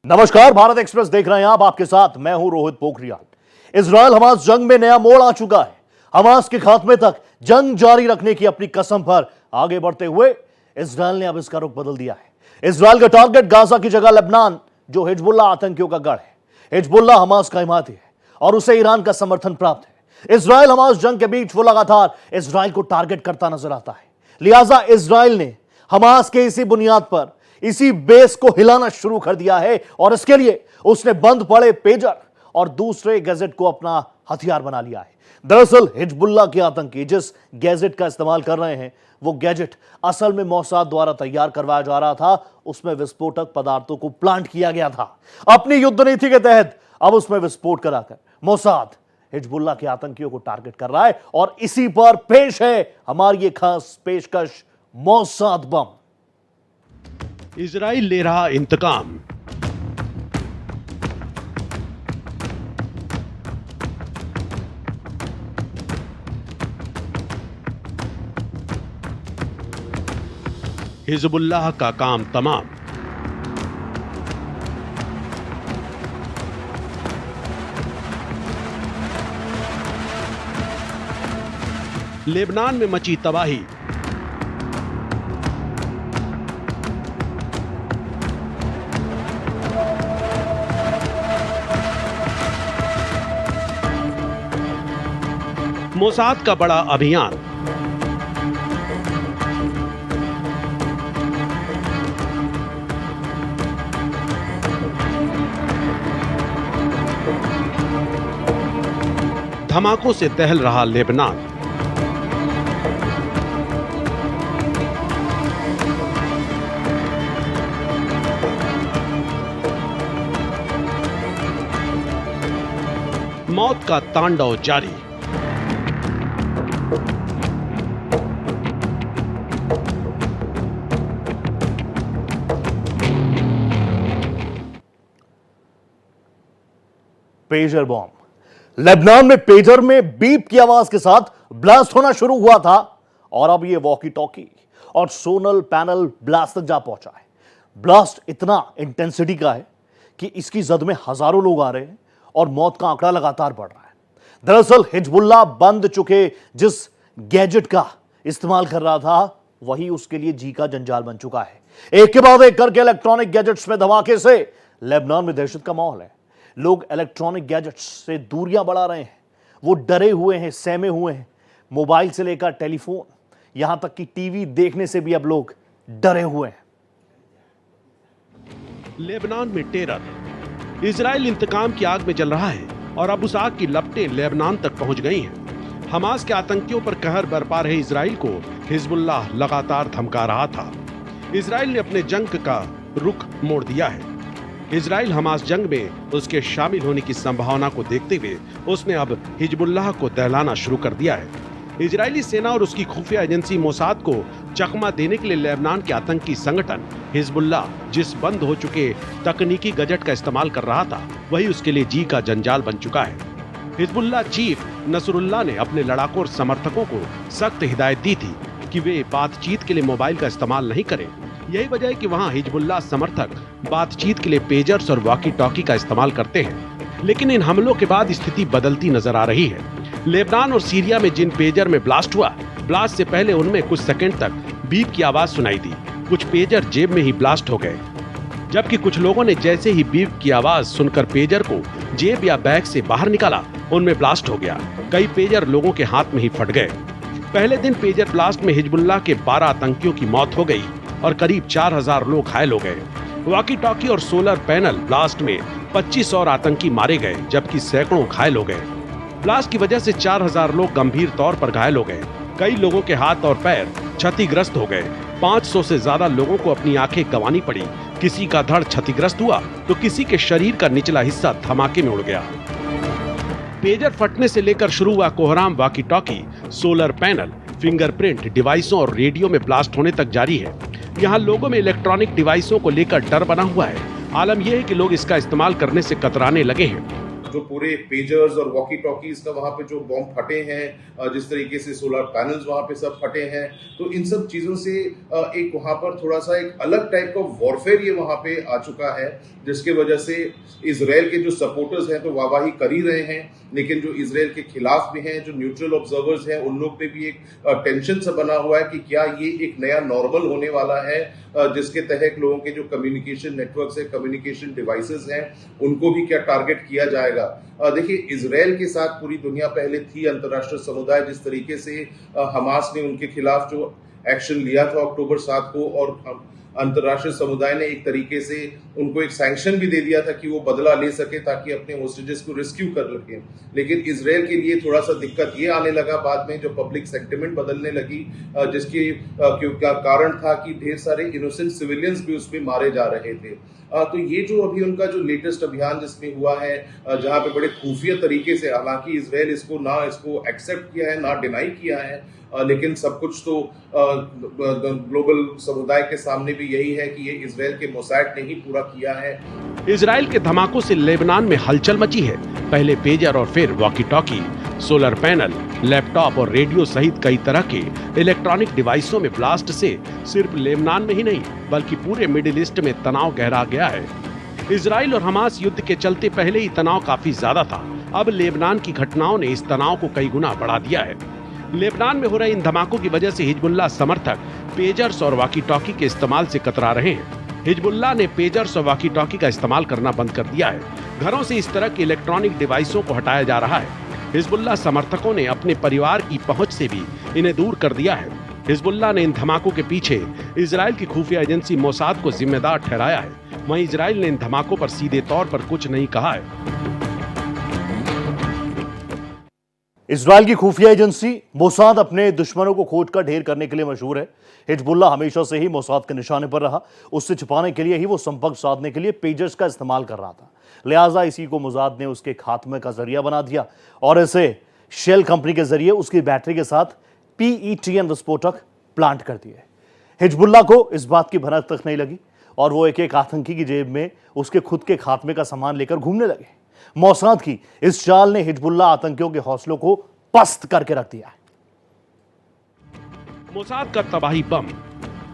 नमस्कार, भारत एक्सप्रेस देख रहे हैं आप। आपके साथ मैं हूं रोहित पोखरियाल। इजराइल हमास जंग में नया मोड़ आ चुका है। हमास के खात्मे तक जंग जारी रखने की अपनी कसम पर आगे बढ़ते हुए इजराइल ने अब इसका रुख बदल दिया है। इजराइल का टारगेट गाजा की जगह लेबनान, जो हिजबुल्लाह आतंकियों का गढ़ है। हिजबुल्लाह हमास का हिमायती है और उसे ईरान का समर्थन प्राप्त है। इजराइल हमास जंग के बीच वो लगातार इजराइल को टारगेट करता नजर आता है। लिहाजा इजराइल ने हमास के इसी बुनियाद पर, इसी बेस को हिलाना शुरू कर दिया है और इसके लिए उसने बंद पड़े पेजर और दूसरे गैजेट को अपना हथियार बना लिया है। दरअसल हिजबुल्लाह के आतंकी जिस गैजेट का इस्तेमाल कर रहे हैं, वो गैजेट असल में मोसाद द्वारा तैयार करवाया जा रहा था। उसमें विस्फोटक पदार्थों को प्लांट किया गया था। अपनी युद्ध नीति के तहत अब उसमें विस्फोट कराकर मोसाद हिजबुल्लाह के आतंकियों को टारगेट कर रहा है और इसी पर पेश है हमारी ये खास पेशकश, मोसाद बम। इजराइल ले रहा इंतकाम। हिजबुल्लाह का काम तमाम। लेबनान में मची तबाही। मोसाद का बड़ा अभियान। धमाकों से दहल रहा लेबनान। मौत का तांडव जारी। Pager bomb. लेबनान में पेजर में बीप की आवाज के साथ ब्लास्ट होना शुरू हुआ था और अब यह वॉकी टॉकी और सोनल पैनल ब्लास्ट तक जा पहुंचा है। ब्लास्ट इतना इंटेंसिटी का है कि इसकी जद में हजारों लोग आ रहे हैं और मौत का आंकड़ा लगातार बढ़ रहा है। दरअसल हिजबुल्लाह बंद चुके जिस गैजेट का इस्तेमाल कर रहा था, वही उसके लिए जी का जंजाल बन चुका है। एक के बाद एक करके इलेक्ट्रॉनिक गैजेट्स में धमाके से लेबनान में दहशत का माहौल है। लोग इलेक्ट्रॉनिक गैजेट्स से दूरियां बढ़ा रहे हैं। वो डरे हुए हैं, सहमे हुए हैं। मोबाइल से लेकर टेलीफोन, यहां तक कि टीवी देखने से भी अब लोग डरे हुए हैं। लेबनान में टेरर। इजराइल इंतकाम की आग में जल रहा है और अब उस आग की लपटें लेबनान तक पहुंच गई हैं। हमास के आतंकियों पर कहर बरपा रहे इजराइल को हिजबुल्लाह लगातार धमका रहा था। इजराइल ने अपने जंग का रुख मोड़ दिया है। इजराइल हमास जंग में उसके शामिल होने की संभावना को देखते हुए उसने अब हिजबुल्लाह को दहलाना शुरू कर दिया है। इजरायली सेना और उसकी खुफिया एजेंसी मोसाद को चकमा देने के लिए लेबनान के आतंकी संगठन हिजबुल्लाह जिस बंद हो चुके तकनीकी गैजेट का इस्तेमाल कर रहा था, वही उसके लिए जी का जंजाल बन चुका है। हिजबुल्लाह चीफ नसरुल्लाह ने अपने लड़ाकों और समर्थकों को सख्त हिदायत दी थी कि वे बातचीत के लिए मोबाइल का इस्तेमाल नहीं करें। यही वजह है कि वहां हिजबुल्लाह समर्थक बातचीत के लिए पेजर्स और वॉकी टॉकी का इस्तेमाल करते हैं। लेकिन इन हमलों के बाद स्थिति बदलती नजर आ रही है। लेबनान और सीरिया में जिन पेजर में ब्लास्ट हुआ, ब्लास्ट से पहले उनमें कुछ सेकंड तक बीप की आवाज सुनाई दी। कुछ पेजर जेब में ही ब्लास्ट हो गए, जबकि कुछ लोगों ने जैसे ही बीप की आवाज सुनकर पेजर को जेब या बैग से बाहर निकाला, उनमें ब्लास्ट हो गया। कई पेजर लोगों के हाथ में ही फट गए। पहले दिन पेजर ब्लास्ट में हिजबुल्लाह के 12 आतंकियों की मौत हो गई और करीब 4000 लोग घायल हो गए। वॉकी टॉकी और सोलर पैनल ब्लास्ट में 25 और आतंकी मारे गए, जबकि सैकड़ों घायल हो गए। ब्लास्ट की वजह से 4000 लोग गंभीर तौर पर घायल हो गए। कई लोगों के हाथ और पैर क्षतिग्रस्त हो गए। 500 से ज्यादा लोगों को अपनी आंखें गंवानी पड़ी। किसी का धड़ क्षतिग्रस्त हुआ तो किसी के शरीर का निचला हिस्सा धमाके में उड़ गया। पेजर फटने से लेकर शुरू हुआ कोहराम walkie talkie, solar panel, fingerprint डिवाइसों और रेडियो में ब्लास्ट होने तक जारी है। यहाँ लोगों में इलेक्ट्रॉनिक डिवाइसों को लेकर डर बना हुआ है। आलम यह है कि लोग इसका इस्तेमाल करने से कतराने लगे हैं। जो पूरे पेजर्स और वॉकी टॉकीज का वहाँ पे जो बॉम्ब फटे हैं, जिस तरीके से सोलर पैनल्स वहाँ पे सब फटे हैं, तो इन सब चीज़ों से एक वहाँ पर थोड़ा सा एक अलग टाइप का वॉरफेयर ये वहाँ पे आ चुका है, जिसके वजह से इजराइल के जो सपोर्टर्स हैं तो वाहवाही कर ही रहे हैं, लेकिन जो इजराइल के खिलाफ भी हैं, जो न्यूट्रल ऑब्जर्वर्स हैं, उन लोग पे भी एक टेंशन सा बना हुआ है कि क्या ये एक नया नॉर्मल होने वाला है, जिसके तहत लोगों के जो कम्युनिकेशन नेटवर्क्स है, कम्युनिकेशन डिवाइसेस हैं, उनको भी क्या टारगेट किया जाएगा। देखिए, इजराइल के साथ पूरी दुनिया पहले थी, अंतर्राष्ट्रीय समुदाय जिस तरीके से हमास ने उनके खिलाफ जो एक्शन लिया था अक्टूबर 7 को, और अंतर्राष्ट्रीय समुदाय ने एक तरीके से उनको एक सैंक्शन भी दे दिया था कि वो बदला ले सके ताकि अपने होस्टेजेस को रेस्क्यू कर सके। लेकिन इजराइल के लिए थोड़ा सा दिक्कत ये आने लगा बाद में, जो पब्लिक सेंटिमेंट बदलने लगी, जिसकी कारण था कि ढेर सारे इनोसेंट सिविलियंस भी उसमें मारे जा रहे थे। तो ये जो अभी उनका जो लेटेस्ट अभियान जिसमें हुआ है, जहाँ पे बड़े खुफिया तरीके से, हालांकि इजराइल इसको एक्सेप्ट किया है ना डिनाई किया है, लेकिन सब कुछ तो ग्लोबल समुदाय के सामने भी यही है कि ये इजराइल के मोसाद ने ही पूरा किया है। इजराइल के धमाकों से लेबनान में हलचल मची है। पहले पेजर और फिर walkie talkie, solar panel, laptop और रेडियो सहित कई तरह के इलेक्ट्रॉनिक डिवाइसों में ब्लास्ट से सिर्फ लेबनान में ही नहीं बल्कि पूरे मिडिल ईस्ट में तनाव गहरा गया है। इजराइल और हमास युद्ध के चलते पहले ही तनाव काफी ज्यादा था, अब लेबनान की घटनाओं ने इस तनाव को कई गुना बढ़ा दिया है। लेबनान में हो रहे इन धमाकों की वजह से हिजबुल्लाह समर्थक पेजर्स और वॉकी टॉकी के इस्तेमाल से कतरा रहे हैं। हिजबुल्लाह ने पेजर्स और वॉकी टॉकी का इस्तेमाल करना बंद कर दिया है। घरों से इस तरह के इलेक्ट्रॉनिक डिवाइसों को हटाया जा रहा है। हिजबुल्लाह समर्थकों ने अपने परिवार की पहुंच से भी इन्हें दूर कर दिया है। हिजबुल्लाह ने इन धमाकों के पीछे इजराइल की खुफिया एजेंसी मोसाद को जिम्मेदार ठहराया है। वहीं इजराइल ने इन धमाकों पर सीधे तौर पर कुछ नहीं कहा है। इजराइल की खुफिया एजेंसी मोसाद अपने दुश्मनों को खोजकर ढेर करने के लिए मशहूर है। हिजबुल्लाह हमेशा से ही मोसाद के निशाने पर रहा। उससे छिपाने के लिए ही वो संपर्क साधने के लिए पेजर्स का इस्तेमाल कर रहा था। लिहाजा इसी को मोसाद ने उसके खात्मे का जरिया बना दिया और इसे शेल कंपनी के जरिए उसकी बैटरी के साथ PETN विस्फोटक प्लांट कर दिए। हिजबुल्लाह को इस बात की भनक तक नहीं लगी और वो एक एक आतंकी की जेब में उसके खुद के खात्मे का सामान लेकर घूमने लगे। मोसाद की इस चाल ने हिजबुल्लाह आतंकियों के हौसलों को पस्त करके रख दिया है। मोसाद का तबाही बम।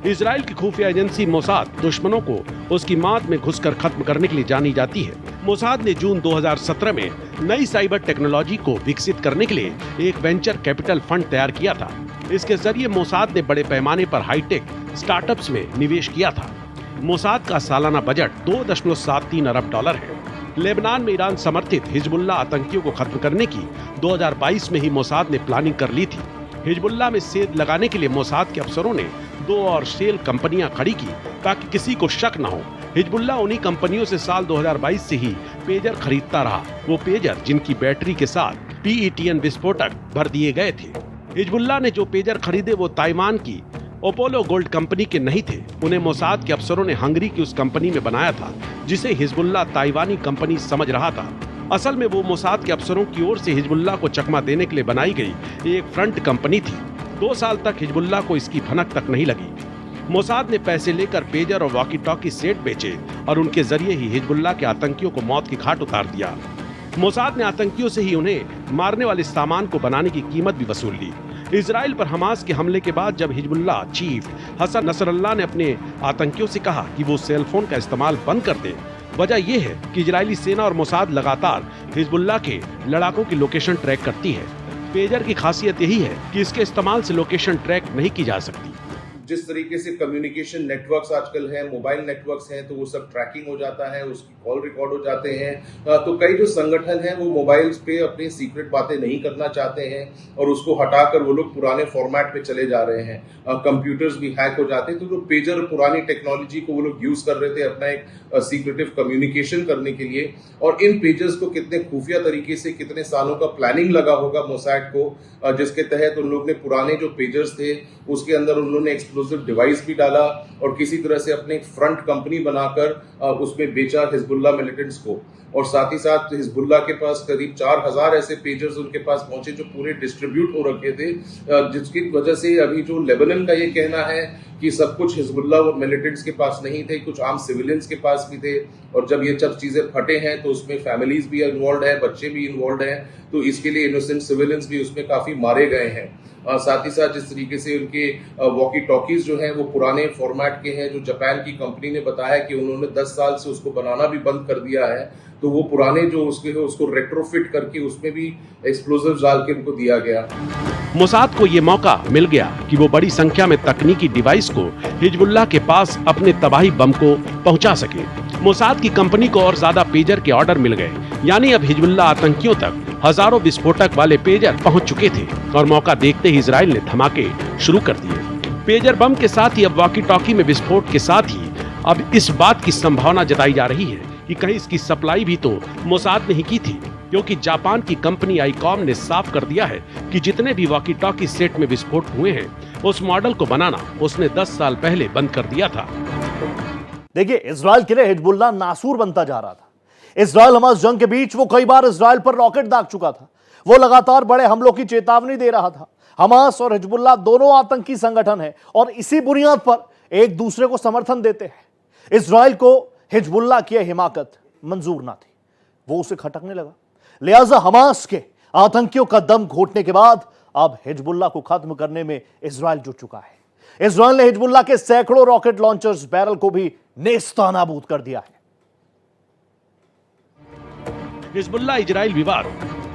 इजराइल की खुफिया एजेंसी मोसाद दुश्मनों को उसकी माद में घुसकर खत्म करने के लिए जानी जाती है। मोसाद ने जून 2017 में नई साइबर टेक्नोलॉजी को विकसित करने के लिए एक वेंचर कैपिटल फंड तैयार किया था। इसके जरिए मोसाद ने बड़े पैमाने पर हाईटेक स्टार्टअप्स में निवेश किया था। मोसाद का सालाना बजट $2.73 अरब है। लेबनान में ईरान समर्थित हिजबुल्लाह आतंकियों को खत्म करने की 2022 में ही मोसाद ने प्लानिंग कर ली थी। हिजबुल्लाह में सेंध लगाने के लिए मोसाद के अफसरों ने 2 और शेल कंपनियां खड़ी की ताकि किसी को शक न हो। हिजबुल्लाह उन्हीं कंपनियों से साल 2022 से ही पेजर खरीदता रहा, वो पेजर जिनकी बैटरी के साथ PETN विस्फोटक भर दिए गए थे। हिजबुल्लाह ने जो पेजर खरीदे वो ताइवान की अपोलो गोल्ड कंपनी के नहीं थे। उन्हें मोसाद के अफसरों ने हंगरी की उस कंपनी में बनाया था जिसे हिजबुल्लाह ताइवानी कंपनी समझ रहा था। असल में वो मोसाद के अफसरों की ओर से हिजबुल्लाह को चकमा देने के लिए बनाई गई एक फ्रंट कंपनी थी। 2 साल तक हिजबुल्लाह को इसकी भनक तक नहीं लगी। मोसाद ने पैसे लेकर पेजर और वॉकी टॉकी सेट बेचे और उनके जरिए ही हिजबुल्लाह के आतंकियों को मौत की घाट उतार दिया। मोसाद ने आतंकियों से ही उन्हें मारने वाले सामान को बनाने की कीमत भी वसूल ली। इजराइल पर हमास के हमले के बाद जब हिजबुल्लाह चीफ हसन नसरल्लाह ने अपने आतंकियों से कहा कि वो सेलफोन का इस्तेमाल बंद कर दें, वजह यह है कि इजरायली सेना और मोसाद लगातार हिजबुल्लाह के लड़ाकों की लोकेशन ट्रैक करती है। पेजर की खासियत यही है कि इसके इस्तेमाल से लोकेशन ट्रैक नहीं की जा सकती। जिस तरीके से कम्युनिकेशन नेटवर्क्स आजकल हैं, मोबाइल नेटवर्क्स हैं, तो वो सब ट्रैकिंग हो जाता है, उसकी कॉल रिकॉर्ड हो जाते हैं। तो कई जो संगठन हैं वो मोबाइल्स पे अपनी सीक्रेट बातें नहीं करना चाहते हैं और उसको हटाकर वो लोग पुराने फॉर्मेट पे चले जा रहे हैं। कंप्यूटर्स भी हैक हो जाते हैं। तो जो पेजर पुरानी टेक्नोलॉजी को वो लोग यूज कर रहे थे अपना एक सीक्रेटिव कम्युनिकेशन करने के लिए, और इन पेजर्स को कितने खुफिया तरीके से कितने सालों का प्लानिंग लगा होगा मोसाद को, जिसके तहत उन लोग ने पुराने जो पेजर्स थे उसके अंदर उन्होंने एक्सप्लोसिव डिवाइस भी डाला और किसी तरह से अपने एक फ्रंट कंपनी बनाकर उसमें बेचा हिजबुल्लाह मिलिटेंट्स को। और साथ ही साथ हिजबुल्लाह के पास करीब 4000 ऐसे पेजर्स उनके पास पहुंचे जो पूरे डिस्ट्रीब्यूट हो रखे थे, जिसकी वजह से अभी जो लेबनान का ये कहना है कि सब कुछ हिजबुल्लाह और मिलिटेंट्स के पास नहीं थे, कुछ आम सिविलियंस के पास भी थे, और जब ये सब चीज़ें फटे हैं तो उसमें फैमिलीज भी इन्वॉल्व हैं, बच्चे भी इन्वॉल्व हैं, तो इसके लिए इनोसेंट सिविलियंस भी उसमें काफ़ी मारे गए हैं। साथ ही साथ जिस तरीके से उनके वॉकी टॉकीज जो हैं वो पुराने फॉर्मेट के हैं, जो जापान की कंपनी ने बताया कि उन्होंने 10 साल से उसको बनाना भी बंद कर दिया है, तो वो पुराने जो उसको रेट्रोफिट करके उसमें भी एक्सप्लोजिव्स डाल के उनको दिया गया। मोसाद को ये मौका मिल गया कि वो बड़ी संख्या में तकनीकी डिवाइस को हिजबुल्लाह के पास अपने तबाही बम को पहुंचा सके। मोसाद की कंपनी को और ज्यादा पेजर के ऑर्डर मिल गए, यानी अब हिजबुल्लाह आतंकियों तक हजारों विस्फोटक वाले पेजर पहुंच चुके थे और मौका देखते ही इजराइल ने धमाके शुरू कर दिए। पेजर बम के साथ ही अब वॉकी टॉकी में विस्फोट के साथ ही अब इस बात की संभावना जताई जा रही है कि कहीं इसकी सप्लाई भी तो मोसाद ने ही की थी, क्योंकि जापान की कंपनी आईकॉम ने साफ कर दिया है कि जितने भी वॉकी टॉकी सेट में विस्फोट हुए हैं उस मॉडल को बनाना उसने 10 साल पहले बंद कर दिया था। देखिए, इजराइल के लिए हिजबुल्लाह नासूर बनता जा रहा था। इजराइल हमास जंग के बीच वो कई बार इजराइल पर रॉकेट दाग चुका था। वो लगातार बड़े हमलों की चेतावनी दे रहा था। हमास और हिजबुल्लाह दोनों आतंकी संगठन है और इसी बुनियाद पर एक दूसरे को समर्थन देते हैं। इजराइल को हिजबुल्लाह की हिमाकत मंजूर ना थी, वो उसे खटकने लगा। लिहाजा हमास के आतंकियों का दम घोटने के बाद अब हिजबुल्लाह को खत्म करने में इजराइल जुट चुका है। इजराइल ने हिजबुल्लाह के सैकड़ों रॉकेट लॉन्चर्स बैरल को भी नेस्तनाबूद कर दिया है। हिजबुल्लाह इजराइल विवाद।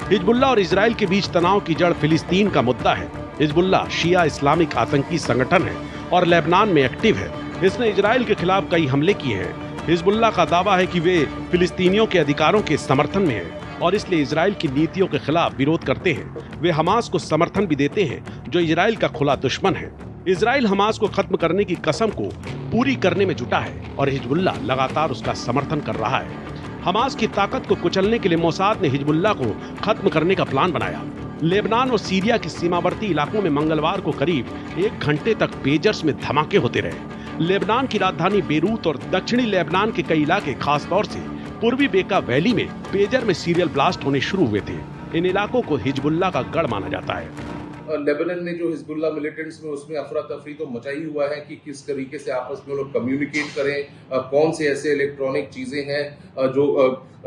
हिजबुल्लाह और इजराइल के बीच तनाव की जड़ फिलिस्तीन का मुद्दा है। हिजबुल्लाह शिया इस्लामिक आतंकी संगठन है और लेबनान में एक्टिव है। इसने इजराइल के खिलाफ कई हमले किए हैं। हिजबुल्लाह का दावा है कि वे फिलिस्तीनियों के अधिकारों के समर्थन में है और इसलिए इजराइल की नीतियों के खिलाफ विरोध करते हैं। वे हमास को समर्थन भी देते हैं, जो इजराइल का खुला दुश्मन है। इजराइल हमास को खत्म करने की कसम को पूरी करने में जुटा है और हिजबुल्लाह लगातार उसका समर्थन कर रहा है। हमास की ताकत को कुचलने के लिए मोसाद ने हिजबुल्लाह को खत्म करने का प्लान बनाया। लेबनान और सीरिया के सीमावर्ती इलाकों में मंगलवार को करीब 1 घंटे तक पेजर्स में धमाके होते रहे। लेबनान की राजधानी बेरूत और दक्षिणी लेबनान के कई इलाके, खासतौर से पूर्वी बेका वैली में पेजर में सीरियल ब्लास्ट होने शुरू हुए थे। इन इलाकों को हिजबुल्लाह का गढ़ माना जाता है। लेबनान में जो हिजबुल्लाह मिलिटेंट्स में उसमें अफरा तफरी तो मचा ही हुआ है कि किस तरीके से आपस में लोग कम्युनिकेट करें, कौन से ऐसे इलेक्ट्रॉनिक चीज़ें हैं जो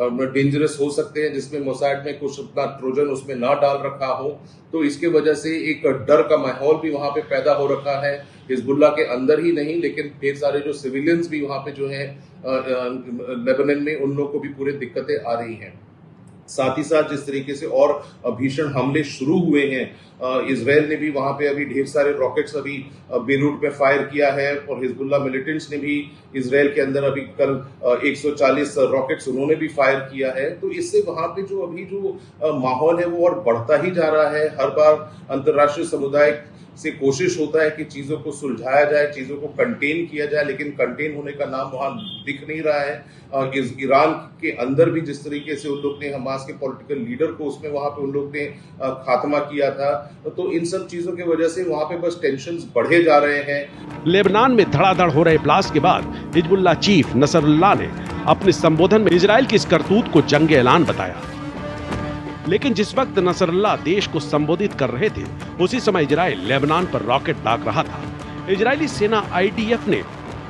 डेंजरस हो सकते हैं, जिसमें मोसाद में कुछ अपना ट्रोजन उसमें ना डाल रखा हो। तो इसके वजह से एक डर का माहौल भी वहाँ पे पैदा हो रखा है, हिजबुल्लाह के अंदर ही नहीं लेकिन ढेर सारे जो सिविलियंस भी वहाँ पे जो हैं लेबनान में, उन लोगों को भी पूरी दिक्कतें आ रही हैं। साथ ही साथ जिस तरीके से और भीषण हमले शुरू हुए हैं, इजराइल ने भी वहां पे अभी ढेर सारे रॉकेट्स अभी बेरूट पे फायर किया है और हिजबुल्लाह मिलिटेंट्स ने भी इजराइल के अंदर अभी कल 140 रॉकेट्स उन्होंने भी फायर किया है। तो इससे वहां पे जो अभी जो माहौल है वो और बढ़ता ही जा रहा है। हर बार अंतर्राष्ट्रीय समुदाय से कोशिश होता है कि चीज़ों को सुलझाया जाए, चीज़ों को कंटेन किया जाए, लेकिन कंटेन होने का नाम वहाँ दिख नहीं रहा है। ईरान के अंदर भी जिस तरीके से उन लोग ने हमास के पॉलिटिकल लीडर को उसमें वहाँ पे उन लोग ने खात्मा किया था, तो इन सब चीज़ों की वजह से वहाँ पे बस टेंशन्स बढ़े जा रहे हैं। लेबनान में धड़ाधड़ हो रहे ब्लास्ट के बाद हिजबुल्लाह चीफ नसरुल्लाह ने अपने संबोधन में इजराइल की इस करतूत को जंग ऐलान बताया। लेकिन जिस वक्त नसरुल्लाह देश को संबोधित कर रहे थे, उसी समय इजराइल लेबनान पर रॉकेट दाग रहा था। इजरायली सेना IDF ने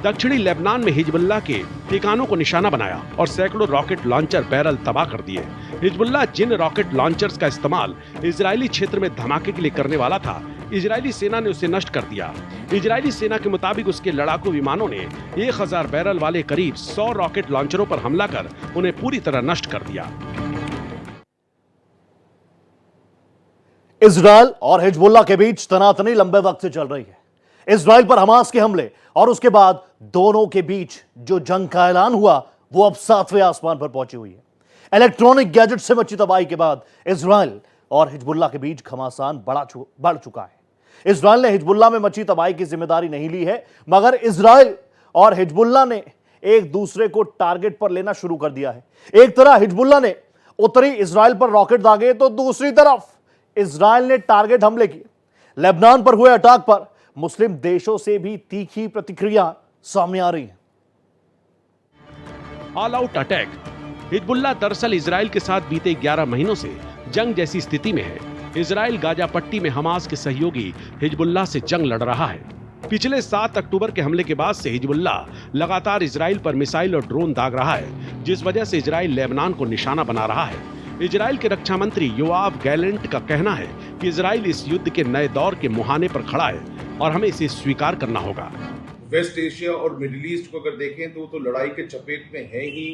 दक्षिणी लेबनान में हिजबुल्लाह के ठिकानों को निशाना बनाया और सैकड़ों रॉकेट लॉन्चर बैरल तबाह कर दिए। हिजबुल्लाह जिन रॉकेट लॉन्चर्स का इस्तेमाल इजरायली क्षेत्र में धमाके के लिए करने वाला था, इजरायली सेना ने उसे नष्ट कर दिया। इजरायली सेना के मुताबिक उसके लड़ाकू विमानों ने 1000 बैरल वाले करीब 100 रॉकेट लॉन्चरों पर हमला कर उन्हें पूरी तरह नष्ट कर दिया। इजराइल और हिजबुल्लाह के बीच तनातनी लंबे वक्त से चल रही है। इजराइल पर हमास के हमले और उसके बाद दोनों के बीच जो जंग का ऐलान हुआ वो अब 7वें आसमान पर पहुंची हुई है। इलेक्ट्रॉनिक गैजेट से मची तबाही के बाद इजराइल और हिजबुल्लाह के बीच घमासान बढ़ चुका है। इजराइल ने हिजबुल्लाह में मची तबाही की जिम्मेदारी नहीं ली है, मगर इजराइल और हिजबुल्लाह ने एक दूसरे को टारगेट पर लेना शुरू कर दिया है। एक तरह हिजबुल्लाह ने उत्तरी इजराइल पर रॉकेट दागे तो दूसरी तरफ इजराइल ने टारगेट हमले किए। लेबनान पर हुए अटैक पर मुस्लिम देशों से भी तीखी प्रतिक्रिया सामने आ रही है। All out attack. हिजबुल्लाह दरअसल इजराइल के साथ बीते 11 महीनों से जंग जैसी स्थिति में है। इजराइल गाजा पट्टी में हमास के सहयोगी हिजबुल्लाह से जंग लड़ रहा है। पिछले 7 अक्टूबर के हमले के बाद से हिजबुल्लाह लगातार इजराइल पर मिसाइल और ड्रोन दाग रहा है, जिस वजह से इजराइल लेबनान को निशाना बना रहा है। इजराइल के रक्षा मंत्री योआव गैलेंट का कहना है कि इजराइल इस युद्ध के नए दौर के मुहाने पर खड़ा है और हमें इसे स्वीकार करना होगा। वेस्ट एशिया और मिडिल ईस्ट को अगर देखें तो लड़ाई के चपेट में है ही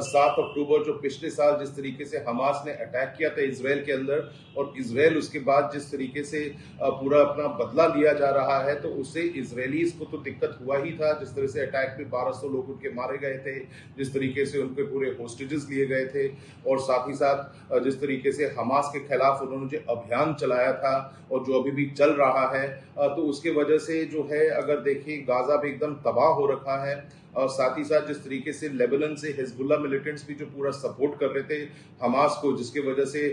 7 अक्टूबर जो पिछले साल जिस तरीके से हमास ने अटैक किया था इजराइल के अंदर, और इजराइल उसके बाद जिस तरीके से पूरा अपना बदला लिया जा रहा है, तो उससे इजरायलीज को तो दिक्कत हुआ ही था। जिस तरह से अटैक में 1200 लोग उनके मारे गए थे, जिस तरीके से उनके पूरे होस्टेजेस लिए गए थे, और साथ ही साथ जिस तरीके से हमास के खिलाफ उन्होंने जो अभियान चलाया था और जो अभी भी चल रहा है, तो उसके वजह से जो है अगर देखें गाजा भी एकदम तबाह हो रखा है। और साथ ही साथ जिस तरीके से लेबनान से हिजबुल्ला मिलिटेंट्स भी जो पूरा सपोर्ट कर रहे थे हमास को, जिसके वजह से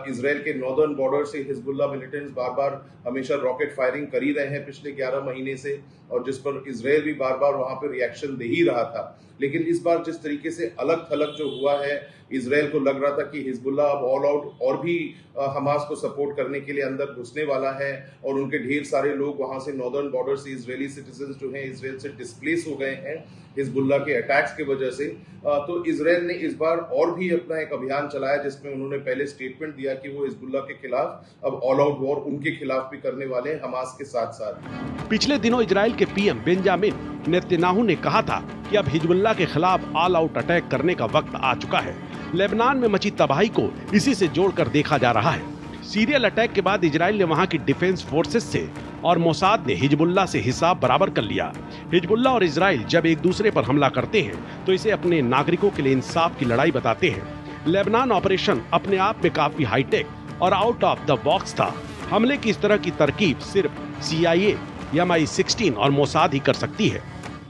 इजराइल के नॉर्दर्न बॉर्डर से हिजबुल्ला मिलिटेंट्स बार बार हमेशा रॉकेट फायरिंग कर ही रहे हैं पिछले 11 महीने से, और जिस पर इजराइल भी बार बार वहां पर रिएक्शन दे ही रहा था। लेकिन इस बार जिस तरीके से अलग थलग जो हुआ है, इजराइल को लग रहा था कि हिजबुल्ला अब ऑल आउट और भी हमास को सपोर्ट करने के लिए अंदर घुसने वाला है, और उनके ढेर सारे लोग वहां से नॉर्दर्न बॉर्डर से इजरायली सिटीजन जो हैं इजराइल से डिस्प्लेस हो गए हैं हिजबुल्ला के अटैक्स की वजह से। तो इजराइल ने इस बार और भी अपना एक अभियान चलाया, जिसमें उन्होंने पहले स्टेटमेंट दिया कि वो हिजबुल्ला के खिलाफ अब ऑल आउट वॉर उनके खिलाफ भी करने वाले हैं हमास के साथ साथ। पिछले दिनों इजराइल के पीएम बेंजामिन नेतन्याहू ने कहा था कि अब हिजबुल्लाह के खिलाफ ऑल आउट अटैक करने का वक्त आ चुका है। लेबनान में मची तबाही को इसी से जोड़कर देखा जा रहा है। सीरियल अटैक के बाद इजराइल ने वहां की डिफेंस फोर्सेस से और मोसाद ने हिजबुल्लाह से हिसाब बराबर कर लिया। हिजबुल्लाह और इजराइल जब एक दूसरे पर हमला करते हैं तो इसे अपने नागरिकों के लिए इंसाफ की लड़ाई बताते हैं। लेबनान ऑपरेशन अपने आप में काफी हाईटेक और आउट ऑफ द बॉक्स था। हमले की इस तरह की तरकीब सिर्फ CIA, MI16 और मोसाद ही कर सकती है।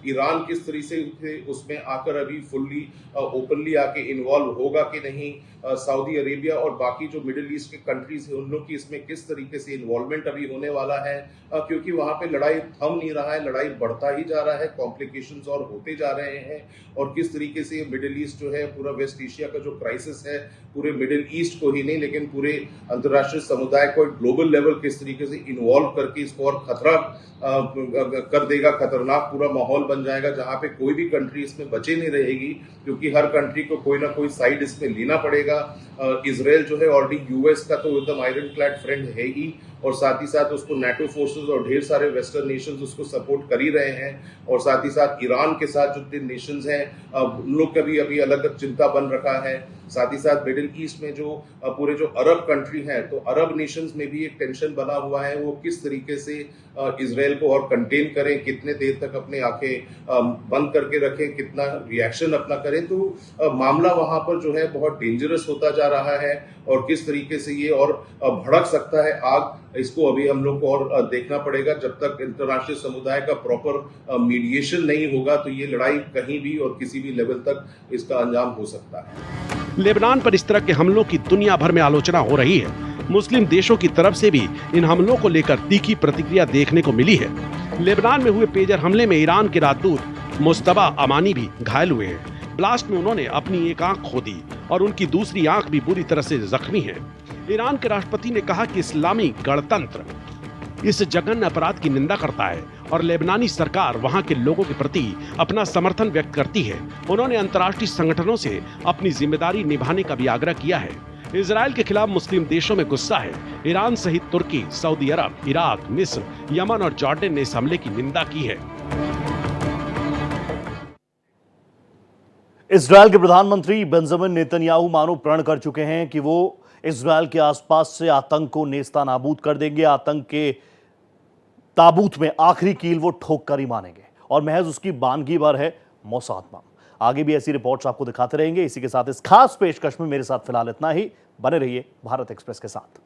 ईरान किस तरह से उसमें आकर अभी फुल्ली ओपनली आके इन्वॉल्व होगा कि नहीं, सऊदी अरेबिया और बाकी जो मिडिल ईस्ट के कंट्रीज हैं उन लोग की इसमें किस तरीके से इन्वॉल्वमेंट अभी होने वाला है, क्योंकि वहां पे लड़ाई थम नहीं रहा है, लड़ाई बढ़ता ही जा रहा है, कॉम्प्लिकेशंस और होते जा रहे हैं। और किस तरीके से मिडिल ईस्ट जो है, पूरा वेस्ट एशिया का जो क्राइसिस है, पूरे मिडिल ईस्ट को ही नहीं लेकिन पूरे अंतर्राष्ट्रीय समुदाय को ग्लोबल लेवल किस तरीके से इन्वॉल्व करके इसको और खतरा कर देगा, खतरनाक पूरा माहौल बन जाएगा, जहां पे कोई भी कंट्री इसमें बचे नहीं रहेगी, क्योंकि हर कंट्री को कोई ना कोई साइड इसमें लेना पड़ेगा। इजराइल जो है ऑलरेडी यूएस का तो एकदम आयरन क्लैड फ्रेंड है ही, और साथ ही साथ उसको नाटो फोर्सेस और ढेर सारे वेस्टर्न नेशंस उसको सपोर्ट कर ही रहे हैं, और साथ ही साथ ईरान के साथ जो 3 नेशंस हैं उन लोग का भी अभी अलग चिंता बन रखा है। साथ ही साथ मिडिल ईस्ट में जो पूरे जो अरब कंट्री हैं, तो अरब नेशंस में भी एक टेंशन बना हुआ है, वो किस तरीके से इजराइल को और कंटेन करें, कितने देर तक अपने आंखें बंद करके रखें, कितना रिएक्शन अपना करें। तो मामला वहां पर जो है बहुत डेंजरस होता जा रहा है, और किस तरीके से ये और भड़क सकता है आग, इसको अभी हम लोग को और देखना पड़ेगा। जब तक अंतर्राष्ट्रीय समुदाय का प्रॉपर मीडिएशन नहीं होगा, तो ये लड़ाई कहीं भी और किसी भी लेवल तक इसका अंजाम हो सकता है। लेबनान पर इस तरह के हमलों की दुनिया भर में आलोचना हो रही है। मुस्लिम देशों की तरफ से भी इन हमलों को लेकर तीखी प्रतिक्रिया देखने को मिली है। लेबनान में हुए पेजर हमले में ईरान के राजदूत मुस्तबा अमानी भी घायल हुए हैं। ब्लास्ट में उन्होंने अपनी एक आंख खो दी और उनकी दूसरी आंख भी बुरी तरह से जख्मी है। ईरान के राष्ट्रपति ने कहा कि इस्लामी गणतंत्र इस जघन्य अपराध की निंदा करता है और लेबनानी सरकार वहां के लोगों के प्रति अपना समर्थन व्यक्त करती है। उन्होंने अंतर्राष्ट्रीय संगठनों से अपनी जिम्मेदारी निभाने का भी आग्रह किया है। इजराइल के खिलाफ मुस्लिम देशों में गुस्सा है। ईरान सहित तुर्की, सऊदी अरब, इराक, मिस्र, यमन और जॉर्डन ने इस हमले की निंदा की है। इजराइल के प्रधानमंत्री बेंजामिन नेतन्याहू मानो प्रण कर चुके हैं कि वो इजराइल के आसपास से आतंक को नेस्तनाबूद कर देंगे। आतंक के ताबूत में आखिरी कील वो ठोक कर ही मानेंगे, और महज उसकी बानगी भर है मोसाद बम। आगे भी ऐसी रिपोर्ट्स आपको दिखाते रहेंगे। इसी के साथ इस खास पेशकश में मेरे साथ फिलहाल इतना ही। बने रहिए भारत एक्सप्रेस के साथ।